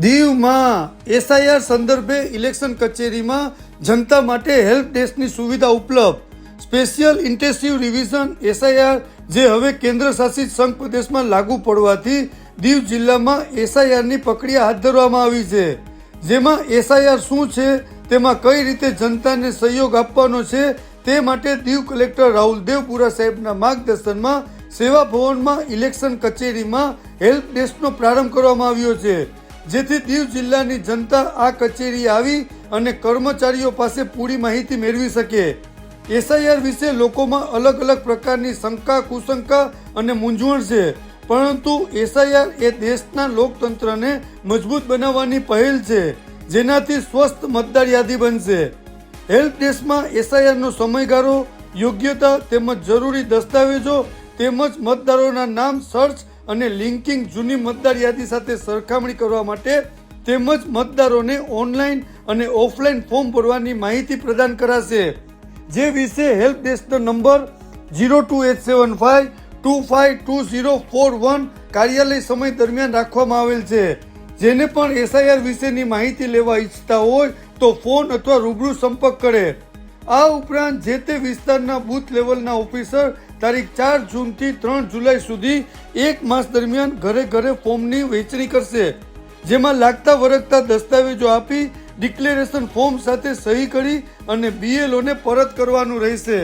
દીવમાં એસઆઈઆર સંદર્ભે ઇલેક્શન કચેરીમાં જનતા માટે હેલ્પ ડેસ્કની સુવિધા ઉપલબ્ધ. સ્પેશિયલ ઇન્ટેન્સિવ રિવિઝન એસઆઈઆર જે હવે કેન્દ્ર શાસિત સંઘ પ્રદેશમાં લાગુ પડવાથી દીવ જિલ્લામાં એસઆઈઆરની પ્રક્રિયા હાથ ધરવામાં આવી છે. જેમાં એસઆઈઆર શું છે, તેમાં કઈ રીતે જનતાને સહયોગ આપવાનો છે તે માટે દીવ કલેક્ટર રાહુલ દેવપુરા સાહેબના માર્ગદર્શનમાં સેવા ભવનમાં ઇલેક્શન કચેરીમાં હેલ્પ ડેસ્કનો પ્રારંભ કરવામાં આવ્યો છે, જેથી દીવ જિલ્લાની જનતા આ કચેરી આવી અને કર્મચારીઓ પાસે પૂરી માહિતી મેળવી શકે. એસઆઈઆર વિશે લોકોમાં અલગ અલગ પ્રકારની શંકા, કુશંકા અને મૂંઝવણ છે, પરંતુ એસઆઈઆર એ દેશના લોકતંત્રને મજબૂત બનાવવાની પહેલ છે, જેનાથી સ્વસ્થ મતદાર યાદી બનશે. હેલ્પ ડેસ્કમાં એસઆઈઆરનો સમયગાળો, યોગ્યતા તેમજ જરૂરી દસ્તાવેજો તેમજ મતદારોના નામ સર્ચ અને લિંકિંગ જૂની મતદાર યાદી સાથે સરખામણી કરવા માટે તેમજ મતદારોને ઓનલાઈન અને ઓફલાઈન ફોર્મ ભરવાની માહિતી પ્રદાન કરાશે. જે વિશે હેલ્પ ડેસ્કનો નંબર 02875252041 કાર્યાલય સમય દરમિયાન રાખવામાં આવેલ છે. જેને પણ એસઆઈઆર વિશેની માહિતી લેવા ઈચ્છતા હોય તો ફોન અથવા રૂબરૂ સંપર્ક કરે. આ ઉપરાંત જે તે વિસ્તારના બૂથ લેવલના ઓફિસર તારીખ 4 જૂનથી 3 જુલાઈ સુધી 1 માસ દરમિયાન ઘરે ઘરે ફોર્મની વહેંચણી કરશે, જેમાં લાગતા વળગતા દસ્તાવેજો આપી ડિક્લેરેશન ફોર્મ સાથે સહી કરી અને બીએલઓને પરત કરવાનું રહેશે.